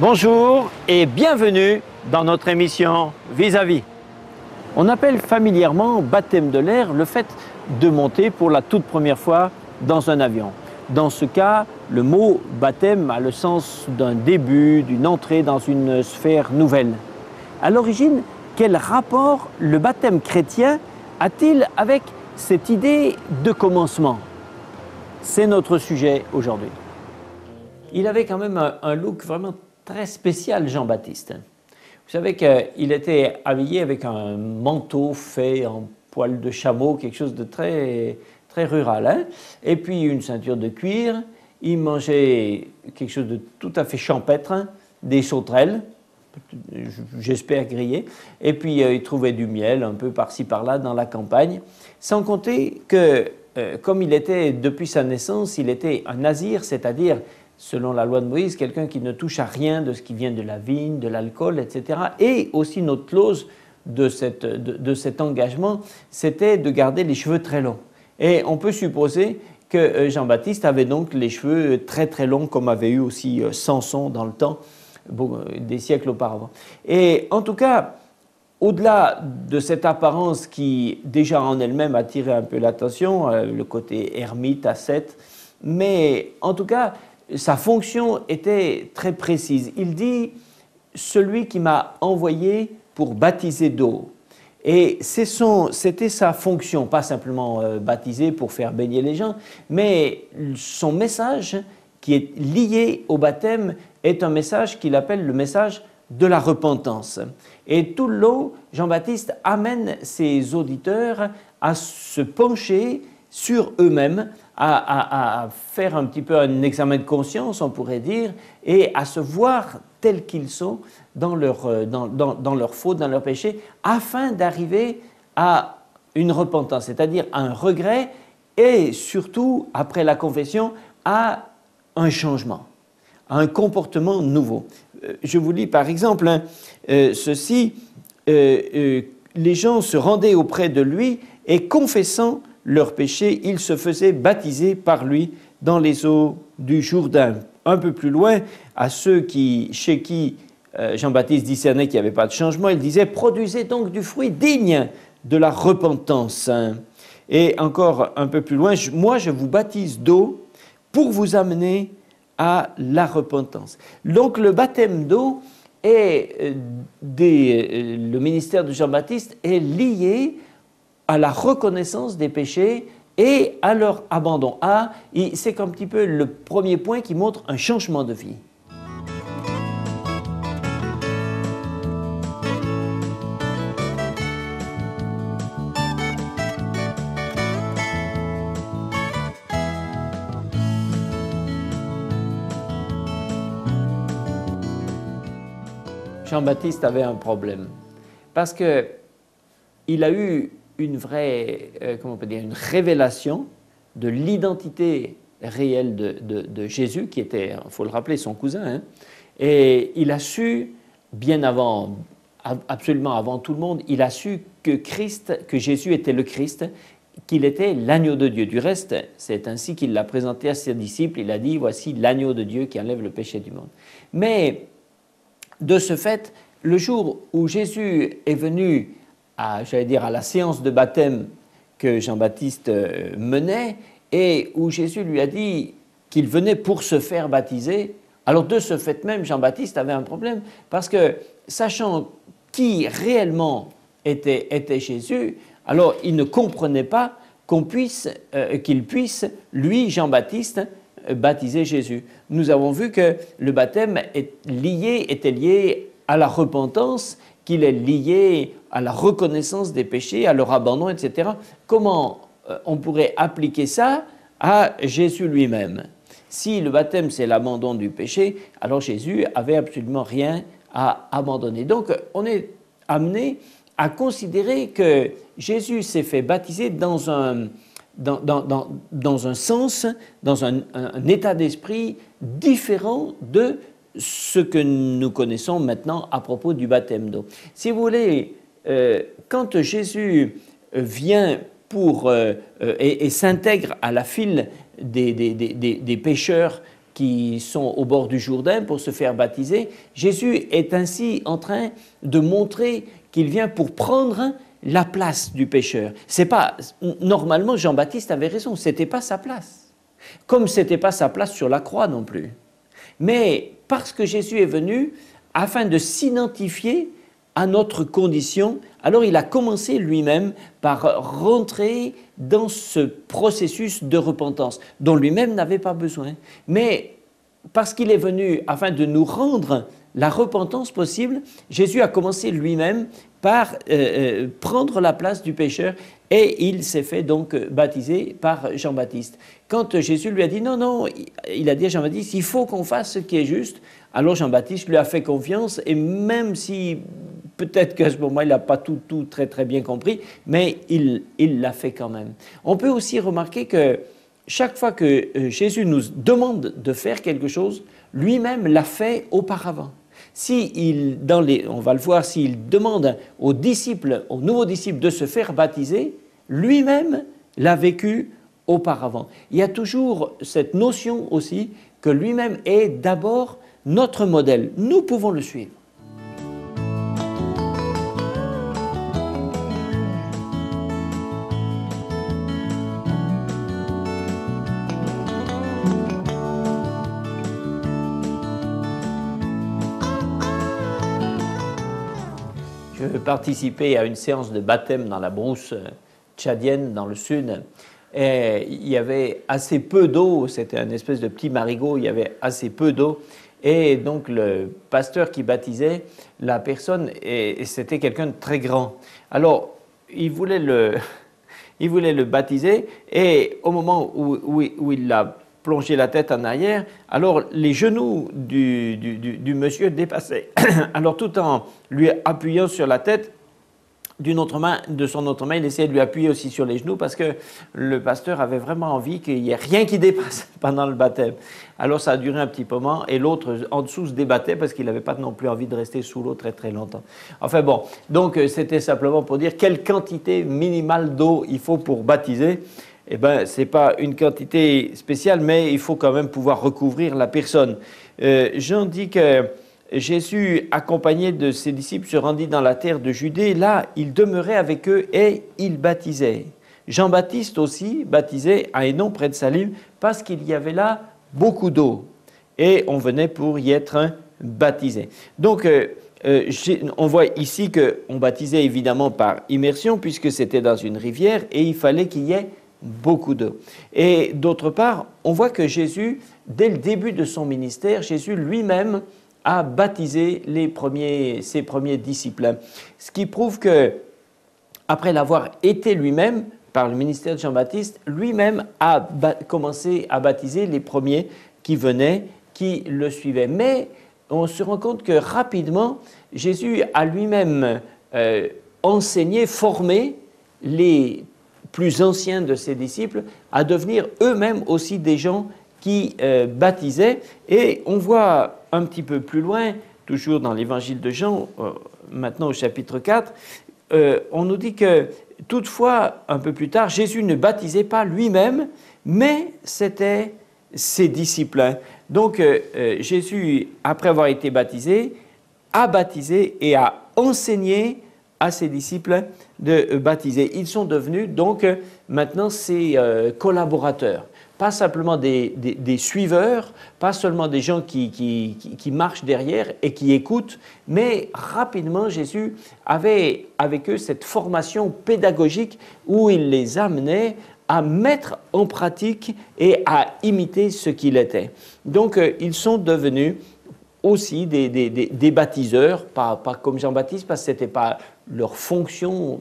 Bonjour et bienvenue dans notre émission Vis-à-vis. On appelle familièrement baptême de l'air le fait de monter pour la toute première fois dans un avion. Dans ce cas, le mot baptême a le sens d'un début, d'une entrée dans une sphère nouvelle. À l'origine, quel rapport le baptême chrétien a-t-il avec cette idée de commencement? C'est notre sujet aujourd'hui. Il avait quand même un look vraiment très spécial, Jean-Baptiste. Vous savez qu'il était habillé avec un manteau fait en poil de chameau, quelque chose de très, très rural, hein? Et puis une ceinture de cuir. Il mangeait quelque chose de tout à fait champêtre, hein? Des sauterelles, j'espère grillées. Et puis il trouvait du miel un peu par-ci par-là dans la campagne. Sans compter que, comme il était depuis sa naissance, il était un nazir, c'est-à-dire selon la loi de Moïse, quelqu'un qui ne touche à rien de ce qui vient de la vigne, de l'alcool, etc. Et aussi notre clause de cet engagement, c'était de garder les cheveux très longs. Et on peut supposer que Jean-Baptiste avait donc les cheveux très très longs, comme avait eu aussi Samson dans le temps, des siècles auparavant. Et en tout cas, au-delà de cette apparence qui déjà en elle-même attirait un peu l'attention, le côté ermite, ascète, mais en tout cas, sa fonction était très précise. Il dit « celui qui m'a envoyé pour baptiser d'eau ». Et c'était sa fonction, pas simplement baptiser pour faire baigner les gens, mais son message qui est lié au baptême est un message qu'il appelle le message de la repentance. Et tout le long, Jean-Baptiste amène ses auditeurs à se pencher sur eux-mêmes, à faire un petit peu un examen de conscience, on pourrait dire, et à se voir tels qu'ils sont dans leur faute, dans leur péché, afin d'arriver à une repentance, c'est-à-dire à un regret et surtout, après la confession, à un changement, à un comportement nouveau. Je vous lis par exemple ceci, les gens se rendaient auprès de lui et confessant leurs péchés, ils se faisaient baptiser par lui dans les eaux du Jourdain. Un peu plus loin, à ceux chez qui Jean-Baptiste discernait qu'il n'y avait pas de changement, il disait « Produisez donc du fruit digne de la repentance. » Et encore un peu plus loin, « Moi, je vous baptise d'eau pour vous amener à la repentance. » Donc le baptême d'eau le ministère de Jean-Baptiste est lié à la reconnaissance des péchés et à leur abandon. C'est un petit peu le premier point qui montre un changement de vie. Jean-Baptiste avait un problème parce qu'il a eu une vraie, comment on peut dire, une révélation de l'identité réelle de Jésus, qui était, il faut le rappeler, son cousin, hein, et il a su, bien avant, absolument avant tout le monde, il a su que Jésus était le Christ, qu'il était l'agneau de Dieu. Du reste, c'est ainsi qu'il l'a présenté à ses disciples, il a dit, voici l'agneau de Dieu qui enlève le péché du monde. Mais, de ce fait, le jour où Jésus est venu à la séance de baptême que Jean-Baptiste menait et où Jésus lui a dit qu'il venait pour se faire baptiser, alors de ce fait même, Jean-Baptiste avait un problème parce que, sachant qui réellement était Jésus, alors il ne comprenait pas qu'il puisse, lui, Jean-Baptiste, baptiser Jésus. Nous avons vu que le baptême était lié à la repentance, qu'il est lié à la reconnaissance des péchés, à leur abandon, etc. Comment on pourrait appliquer ça à Jésus lui-même? Si le baptême, c'est l'abandon du péché, alors Jésus avait absolument rien à abandonner. Donc, on est amené à considérer que Jésus s'est fait baptiser dans un sens, dans un état d'esprit différent de ce que nous connaissons maintenant à propos du baptême d'eau. Si vous voulez, quand Jésus vient et s'intègre à la file des pécheurs qui sont au bord du Jourdain pour se faire baptiser. Jésus est ainsi en train de montrer qu'il vient pour prendre la place du pécheur. C'est pas, normalement, Jean-Baptiste avait raison, ce n'était pas sa place. Comme ce n'était pas sa place sur la croix non plus. Mais parce que Jésus est venu afin de s'identifier à notre condition, alors il a commencé lui-même par rentrer dans ce processus de repentance dont lui-même n'avait pas besoin. Mais parce qu'il est venu afin de nous rendre la repentance possible, Jésus a commencé lui-même par prendre la place du pécheur et il s'est fait donc baptiser par Jean-Baptiste. Quand Jésus lui a dit non, il a dit à Jean-Baptiste, il faut qu'on fasse ce qui est juste, alors Jean-Baptiste lui a fait confiance et même si peut-être qu'à ce moment il n'a pas tout très bien compris, mais il l'a fait quand même. On peut aussi remarquer que chaque fois que Jésus nous demande de faire quelque chose, lui-même l'a fait auparavant. On va le voir, s'il demande aux disciples, aux nouveaux disciples de se faire baptiser, lui-même l'a vécu auparavant. Il y a toujours cette notion aussi que lui-même est d'abord notre modèle. Nous pouvons le suivre. Je participais à une séance de baptême dans la brousse tchadienne, dans le sud, et il y avait assez peu d'eau, c'était un espèce de petit marigot, il y avait assez peu d'eau, et donc le pasteur qui baptisait la personne, et c'était quelqu'un de très grand. Alors, il voulait le baptiser, et au moment où il l'a plongé la tête en arrière, alors les genoux du monsieur dépassaient. Alors tout en lui appuyant sur la tête, de son autre main, il essayait de lui appuyer aussi sur les genoux parce que le pasteur avait vraiment envie qu'il n'y ait rien qui dépasse pendant le baptême. Alors ça a duré un petit moment et l'autre en dessous se débattait parce qu'il n'avait pas non plus envie de rester sous l'eau très longtemps. Enfin bon, donc c'était simplement pour dire quelle quantité minimale d'eau il faut pour baptiser. Eh bien, ce n'est pas une quantité spéciale, mais il faut quand même pouvoir recouvrir la personne. Jean dit que Jésus, accompagné de ses disciples, se rendit dans la terre de Judée. Là, il demeurait avec eux et il baptisait. Jean-Baptiste aussi baptisait à Hénon, près de Salim, parce qu'il y avait là beaucoup d'eau. Et on venait pour y être baptisé. Donc, on voit ici qu'on baptisait évidemment par immersion, puisque c'était dans une rivière, et il fallait qu'il y ait beaucoup d'eau. Et d'autre part, on voit que Jésus, dès le début de son ministère, Jésus lui-même a baptisé ses premiers disciples. Ce qui prouve que, après l'avoir été lui-même, par le ministère de Jean-Baptiste, lui-même a commencé à baptiser les premiers qui venaient, qui le suivaient. Mais on se rend compte que rapidement, Jésus a lui-même enseigné, formé les plus anciens de ses disciples à devenir eux-mêmes aussi des gens qui baptisaient. Et on voit un petit peu plus loin, toujours dans l'évangile de Jean, maintenant au chapitre 4, on nous dit que toutefois, un peu plus tard, Jésus ne baptisait pas lui-même, mais c'était ses disciples. Donc Jésus, après avoir été baptisé, a baptisé et a enseigné à ses disciples de baptiser. Ils sont devenus donc maintenant ses collaborateurs. Pas simplement des suiveurs, pas seulement des gens qui marchent derrière et qui écoutent, mais rapidement Jésus avait avec eux cette formation pédagogique où il les amenait à mettre en pratique et à imiter ce qu'il était. Donc ils sont devenus aussi des baptiseurs, pas comme Jean-Baptiste, parce que ce n'était pas leur fonction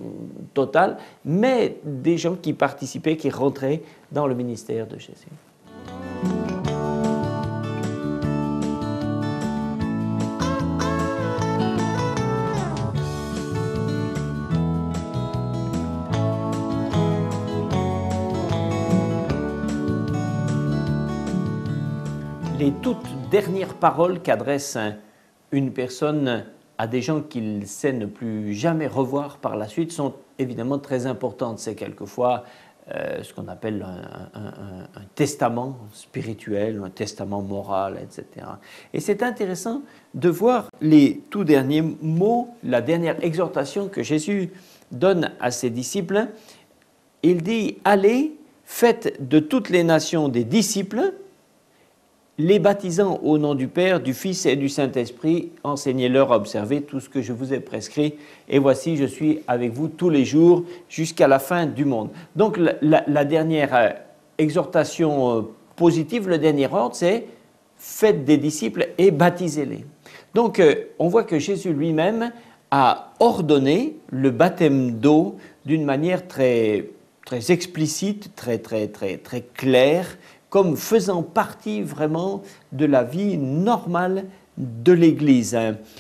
totale, mais des gens qui participaient, qui rentraient dans le ministère de Jésus. Les toutes dernières paroles qu'adresse une personne à des gens qu'il sait ne plus jamais revoir par la suite sont évidemment très importantes. C'est quelquefois ce qu'on appelle un testament spirituel, un testament moral, etc. Et c'est intéressant de voir les tout derniers mots, la dernière exhortation que Jésus donne à ses disciples. Il dit « Allez, faites de toutes les nations des disciples, les baptisant au nom du Père, du Fils et du Saint-Esprit, enseignez-leur à observer tout ce que je vous ai prescrit, et voici, je suis avec vous tous les jours jusqu'à la fin du monde. » Donc la dernière exhortation positive, le dernier ordre, c'est « Faites des disciples et baptisez-les ». Donc on voit que Jésus lui-même a ordonné le baptême d'eau d'une manière très explicite, très claire, comme faisant partie vraiment de la vie normale de l'Église.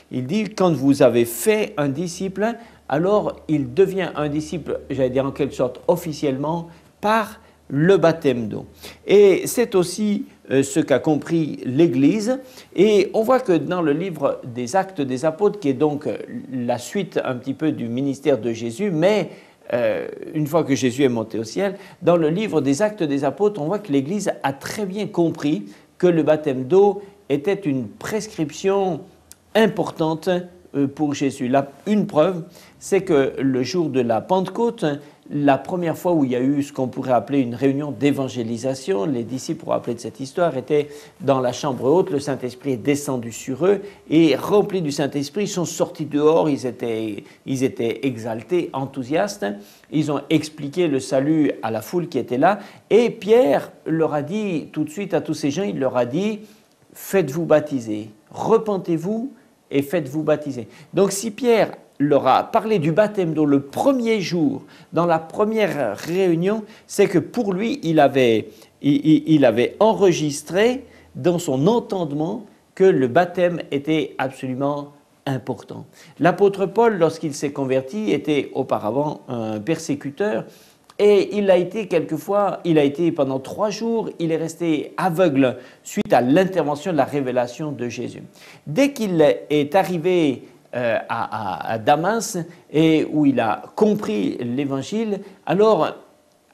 Il dit, quand vous avez fait un disciple, alors il devient un disciple, j'allais dire en quelque sorte officiellement, par le baptême d'eau. Et c'est aussi ce qu'a compris l'Église. Et on voit que dans le livre des Actes des Apôtres, qui est donc la suite un petit peu du ministère de Jésus, mais une fois que Jésus est monté au ciel, dans le livre des Actes des Apôtres, on voit que l'Église a très bien compris que le baptême d'eau était une prescription importante pour Jésus. Une preuve, c'est que le jour de la Pentecôte, la première fois où il y a eu ce qu'on pourrait appeler une réunion d'évangélisation, les disciples, pour rappeler de cette histoire, étaient dans la chambre haute, le Saint-Esprit est descendu sur eux et remplis du Saint-Esprit, ils sont sortis dehors, ils étaient exaltés, enthousiastes, ils ont expliqué le salut à la foule qui était là et Pierre leur a dit tout de suite à tous ces gens, il leur a dit « Faites-vous baptiser, repentez-vous et faites-vous baptiser ». Donc si Pierre leur a parlé du baptême d'eau le premier jour, dans la première réunion, c'est que pour lui, il avait enregistré dans son entendement que le baptême était absolument important. L'apôtre Paul, lorsqu'il s'est converti, était auparavant un persécuteur et il a été pendant 3 jours, il est resté aveugle suite à l'intervention de la révélation de Jésus. Dès qu'il est arrivé à Damas et où il a compris l'évangile, alors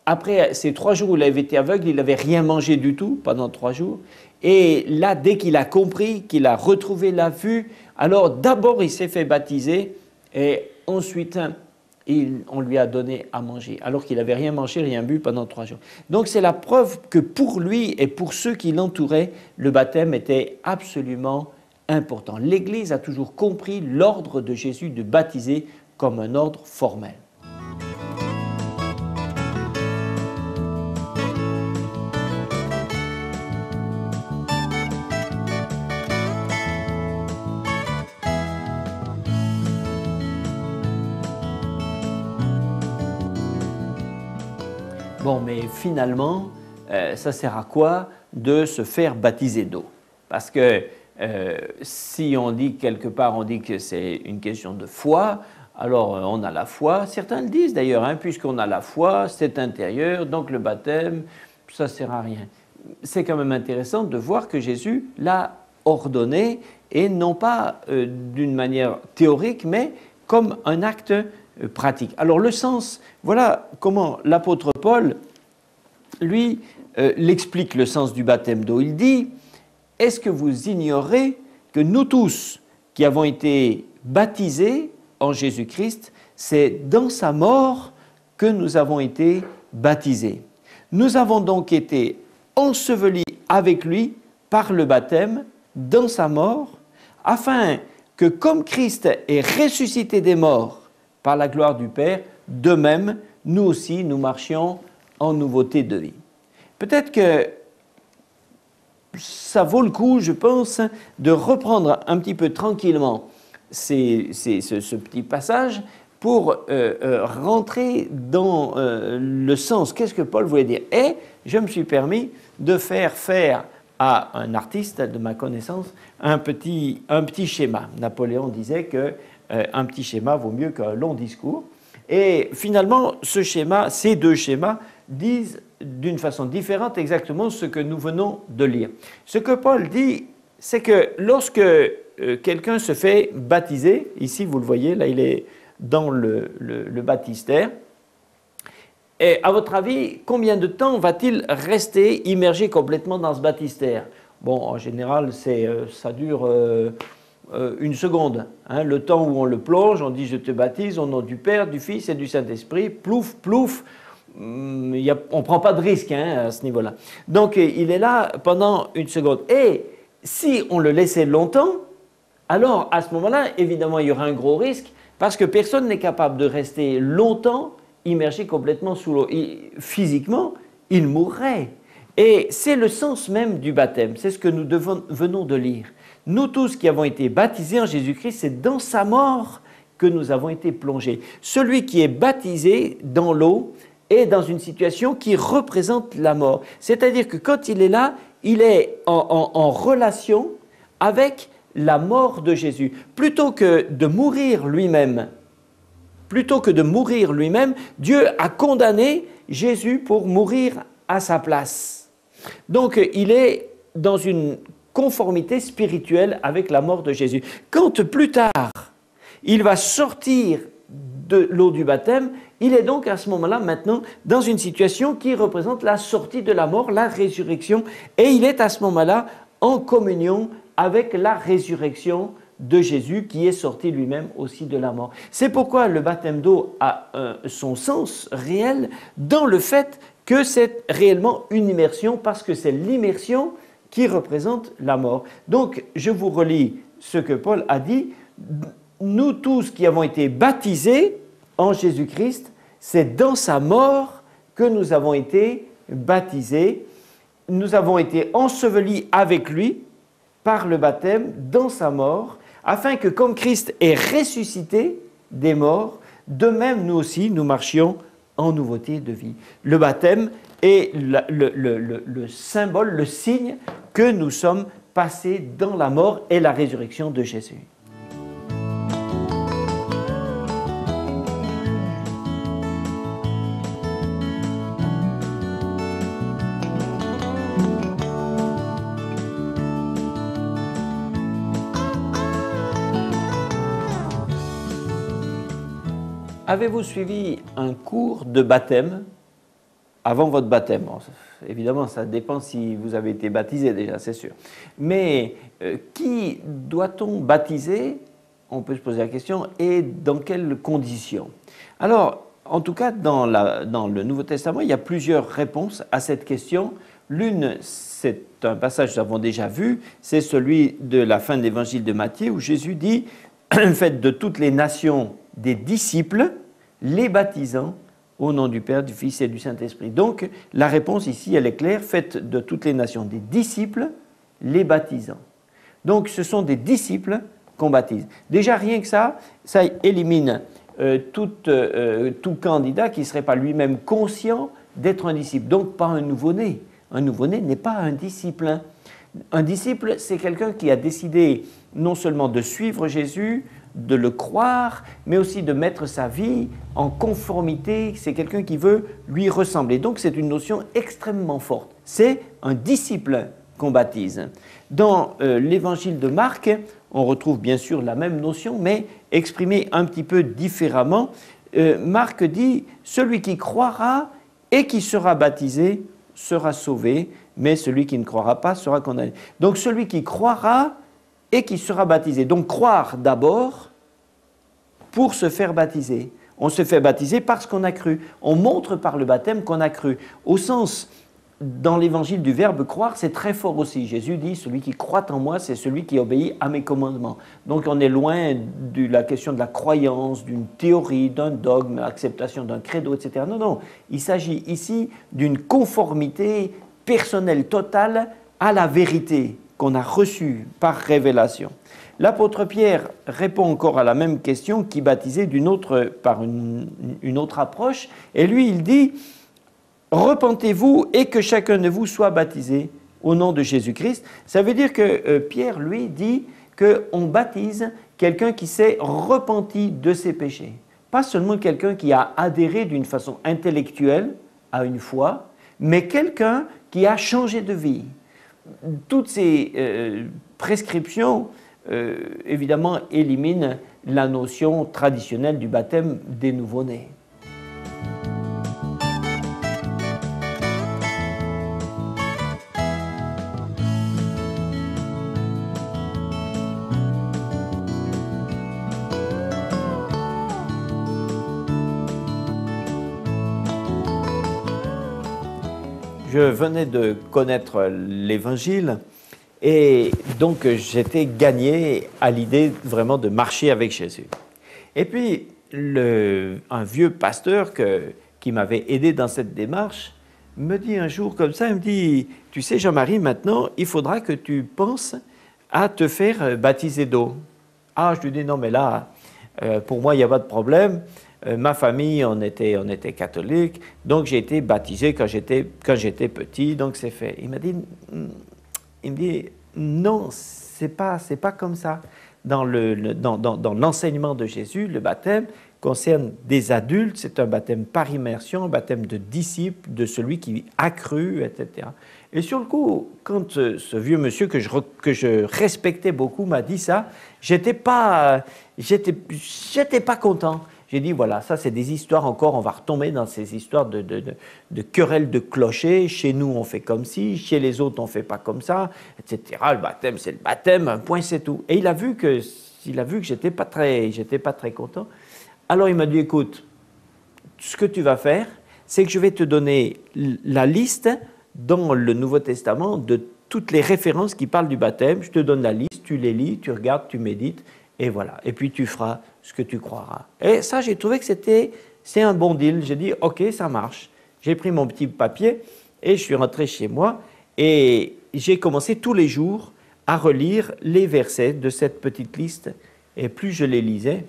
après ces 3 jours où il avait été aveugle, il n'avait rien mangé du tout pendant 3 jours et là dès qu'il a compris, qu'il a retrouvé la vue, alors d'abord il s'est fait baptiser et ensuite on lui a donné à manger alors qu'il n'avait rien mangé, rien bu pendant 3 jours. Donc c'est la preuve que pour lui et pour ceux qui l'entouraient, le baptême était absolument important. L'Église a toujours compris l'ordre de Jésus de baptiser comme un ordre formel. Bon, mais finalement, ça sert à quoi de se faire baptiser d'eau? Parce que si on dit quelque part, on dit que c'est une question de foi, alors on a la foi, certains le disent d'ailleurs, puisqu'on a la foi, c'est intérieur, donc le baptême, ça ne sert à rien. C'est quand même intéressant de voir que Jésus l'a ordonné, et non pas d'une manière théorique, mais comme un acte pratique. Alors le sens, voilà comment l'apôtre Paul, lui, l'explique le sens du baptême d'eau. Il dit: est-ce que vous ignorez que nous tous qui avons été baptisés en Jésus-Christ, c'est dans sa mort que nous avons été baptisés. Nous avons donc été ensevelis avec lui par le baptême dans sa mort, afin que comme Christ est ressuscité des morts par la gloire du Père, de même, nous aussi, nous marchions en nouveauté de vie. Peut-être que ça vaut le coup, je pense, de reprendre un petit peu tranquillement ce petit passage pour rentrer dans le sens. Qu'est-ce que Paul voulait dire? Et je me suis permis de faire à un artiste de ma connaissance un petit schéma. Napoléon disait qu'un petit schéma vaut mieux qu'un long discours. Et finalement, ces 2 schémas disent d'une façon différente exactement ce que nous venons de lire. Ce que Paul dit, c'est que lorsque quelqu'un se fait baptiser, ici vous le voyez, là il est dans le baptistère, Et à votre avis, combien de temps va-t-il rester immergé complètement dans ce baptistère? Bon, en général, ça dure une seconde. Hein, le temps où on le plonge, on dit « je te baptise au nom du Père, du Fils et du Saint-Esprit », plouf, plouf, on ne prend pas de risque hein, à ce niveau-là. Donc, il est là pendant une seconde. Et si on le laissait longtemps, alors à ce moment-là, évidemment, il y aura un gros risque parce que personne n'est capable de rester longtemps immergé complètement sous l'eau. Physiquement, il mourrait. Et c'est le sens même du baptême, c'est ce que nous venons de lire. Nous tous qui avons été baptisés en Jésus-Christ, c'est dans sa mort que nous avons été plongés. Celui qui est baptisé dans l'eau est dans une situation qui représente la mort. C'est-à-dire que quand il est là, il est en relation avec la mort de Jésus. Plutôt que de mourir lui-même, Dieu a condamné Jésus pour mourir à sa place. Donc, il est dans une conformité spirituelle avec la mort de Jésus. Quand plus tard, il va sortir de l'eau du baptême, il est donc à ce moment-là maintenant dans une situation qui représente la sortie de la mort, la résurrection, et il est à ce moment-là en communion avec la résurrection de Jésus qui est sorti lui-même aussi de la mort. C'est pourquoi le baptême d'eau a son sens réel dans le fait que c'est réellement une immersion parce que c'est l'immersion qui représente la mort. Donc, je vous relis ce que Paul a dit. Nous tous qui avons été baptisés en Jésus-Christ, c'est dans sa mort que nous avons été baptisés. Nous avons été ensevelis avec lui par le baptême dans sa mort, afin que comme Christ est ressuscité des morts, de même nous aussi nous marchions en nouveauté de vie. Le baptême est le symbole, le signe que nous sommes passés dans la mort et la résurrection de Jésus. Avez-vous suivi un cours de baptême avant votre baptême? Bon, évidemment, ça dépend si vous avez été baptisé déjà, c'est sûr. Mais qui doit-on baptiser? On peut se poser la question. Et dans quelles conditions? Alors, en tout cas, dans le Nouveau Testament, il y a plusieurs réponses à cette question. L'une, c'est un passage que nous avons déjà vu, c'est celui de la fin de l'évangile de Matthieu, où Jésus dit « Faites de toutes les nations des disciples, les baptisant au nom du Père, du Fils et du Saint-Esprit. » Donc, la réponse ici, elle est claire, faites de toutes les nations des disciples, les baptisant. Donc, ce sont des disciples qu'on baptise. Déjà, rien que ça élimine tout candidat qui ne serait pas lui-même conscient d'être un disciple. Donc, pas un nouveau-né. Un nouveau-né n'est pas un disciple. Un disciple, c'est quelqu'un qui a décidé non seulement de suivre Jésus, de le croire, mais aussi de mettre sa vie en conformité. C'est quelqu'un qui veut lui ressembler. Donc, c'est une notion extrêmement forte. C'est un disciple qu'on baptise. Dans l'évangile de Marc, on retrouve bien sûr la même notion, mais exprimée un petit peu différemment. Marc dit « Celui qui croira et qui sera baptisé sera sauvé, mais celui qui ne croira pas sera condamné. » Donc, celui qui croira et qui sera baptisé. Donc, croire d'abord pour se faire baptiser. On se fait baptiser parce qu'on a cru. On montre par le baptême qu'on a cru. Au sens, dans l'évangile du verbe croire, c'est très fort aussi. Jésus dit, celui qui croit en moi, c'est celui qui obéit à mes commandements. Donc on est loin de la question de la croyance, d'une théorie, d'un dogme, l'acceptation d'un credo, etc. Non, non. Il s'agit ici d'une conformité personnelle totale à la vérité qu'on a reçue par révélation. L'apôtre Pierre répond encore à la même question qui baptisait par une autre approche. Et lui, il dit « Repentez-vous et que chacun de vous soit baptisé au nom de Jésus-Christ. » Ça veut dire que Pierre, lui, dit qu'on baptise quelqu'un qui s'est repenti de ses péchés. Pas seulement quelqu'un qui a adhéré d'une façon intellectuelle à une foi, mais quelqu'un qui a changé de vie. Toutes ces prescriptions évidemment élimine la notion traditionnelle du baptême des nouveau-nés. je venais de connaître l'Évangile et donc j'étais gagné à l'idée vraiment de marcher avec Jésus. Et puis, un vieux pasteur qui m'avait aidé dans cette démarche me dit un jour comme ça, il me dit, tu sais Jean-Marie, maintenant, il faudra que tu penses à te faire baptiser d'eau. Ah, je lui dis, non mais là, pour moi, il n'y a pas de problème. Ma famille, on était catholique, donc j'ai été baptisé quand j'étais petit, donc c'est fait. Il me dit, non, c'est pas comme ça. Dans l'enseignement de Jésus, le baptême concerne des adultes, c'est un baptême par immersion, un baptême de disciple, de celui qui a cru, etc. Et sur le coup, quand ce vieux monsieur que je respectais beaucoup m'a dit ça, j'étais pas content. J'ai dit, voilà, ça c'est des histoires encore, on va retomber dans ces histoires de querelles de clochers. Chez nous, on fait comme ci, chez les autres, on ne fait pas comme ça, etc. Le baptême, c'est le baptême, un point, c'est tout. Et il a vu que j'étais pas très content. Alors il m'a dit, écoute, ce que tu vas faire, c'est que je vais te donner la liste dans le Nouveau Testament de toutes les références qui parlent du baptême. Je te donne la liste, tu les lis, tu regardes, tu médites, et voilà. Et puis tu feras ce que tu croiras. Et ça, j'ai trouvé que c'est un bon deal. J'ai dit, ok, ça marche. J'ai pris mon petit papier et je suis rentré chez moi et j'ai commencé tous les jours à relire les versets de cette petite liste. Et plus je les lisais,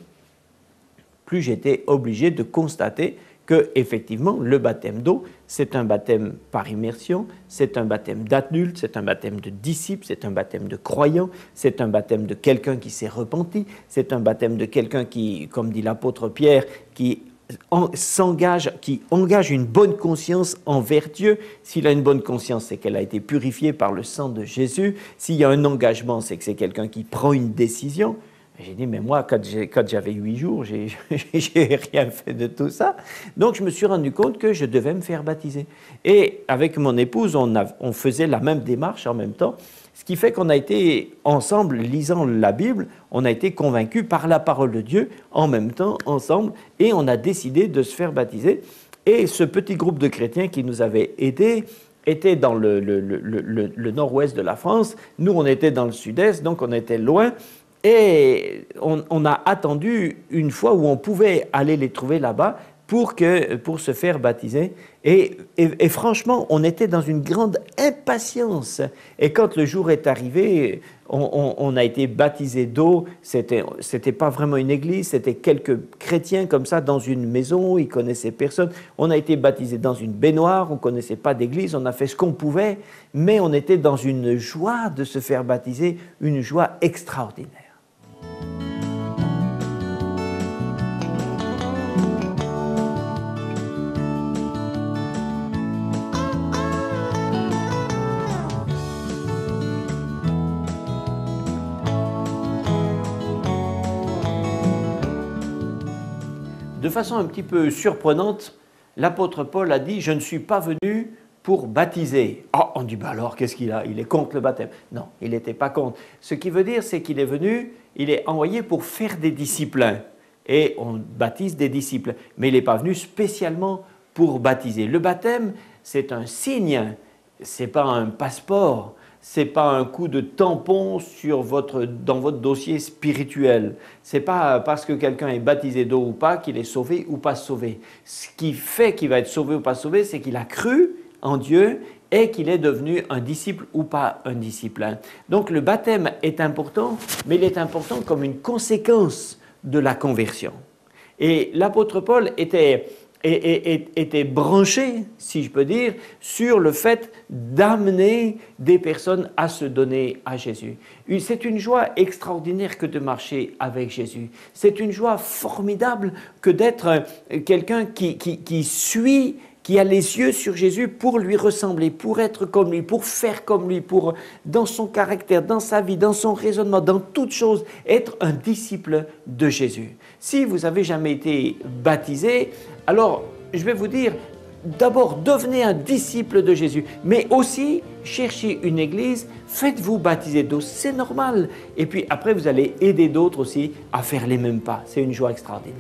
plus j'étais obligé de constater que, effectivement, le baptême d'eau, c'est un baptême par immersion, c'est un baptême d'adulte, c'est un baptême de disciple, c'est un baptême de croyant, c'est un baptême de quelqu'un qui s'est repenti, c'est un baptême de quelqu'un qui, comme dit l'apôtre Pierre, qui engage une bonne conscience envers Dieu. S'il a une bonne conscience, c'est qu'elle a été purifiée par le sang de Jésus. S'il y a un engagement, c'est que c'est quelqu'un qui prend une décision. J'ai dit, mais moi, quand j'avais 8 jours, j'ai rien fait de tout ça. Donc, je me suis rendu compte que je devais me faire baptiser. Et avec mon épouse, on faisait la même démarche en même temps, ce qui fait qu'on a été ensemble, lisant la Bible, on a été convaincus par la parole de Dieu, en même temps, ensemble, et on a décidé de se faire baptiser. Et ce petit groupe de chrétiens qui nous avait aidés était dans le nord-ouest de la France. Nous, on était dans le sud-est, donc on était loin. Et on a attendu une fois où on pouvait aller les trouver là-bas pour se faire baptiser. Et franchement, on était dans une grande impatience. Et quand le jour est arrivé, on a été baptisé d'eau. C'était pas vraiment une église, c'était quelques chrétiens comme ça dans une maison, ils connaissaient personne. On a été baptisé dans une baignoire, on connaissait pas d'église, on a fait ce qu'on pouvait, mais on était dans une joie de se faire baptiser, une joie extraordinaire. De façon un petit peu surprenante, l'apôtre Paul a dit « Je ne suis pas venu pour baptiser ». Oh, on dit bah « alors, qu'est-ce qu'il a? Il est contre le baptême ». Non, il n'était pas contre. Ce qui veut dire, c'est qu'il est venu, il est envoyé pour faire des disciples. Et on baptise des disciples. Mais il n'est pas venu spécialement pour baptiser. Le baptême, c'est un signe, ce n'est pas un passeport. Ce n'est pas un coup de tampon dans votre dossier spirituel. Ce n'est pas parce que quelqu'un est baptisé d'eau ou pas qu'il est sauvé ou pas sauvé. Ce qui fait qu'il va être sauvé ou pas sauvé, c'est qu'il a cru en Dieu et qu'il est devenu un disciple ou pas un disciple. Donc le baptême est important, mais il est important comme une conséquence de la conversion. Et l'apôtre Paul était branché, si je peux dire, sur le fait d'amener des personnes à se donner à Jésus. C'est une joie extraordinaire que de marcher avec Jésus. C'est une joie formidable que d'être quelqu'un qui suit, qui a les yeux sur Jésus pour lui ressembler, pour être comme lui, pour faire comme lui, pour, dans son caractère, dans sa vie, dans son raisonnement, dans toute chose, être un disciple de Jésus. Si vous n'avez jamais été baptisé, alors je vais vous dire, d'abord devenez un disciple de Jésus, mais aussi cherchez une église, faites-vous baptiser d'eau, c'est normal. Et puis après, vous allez aider d'autres aussi à faire les mêmes pas. C'est une joie extraordinaire.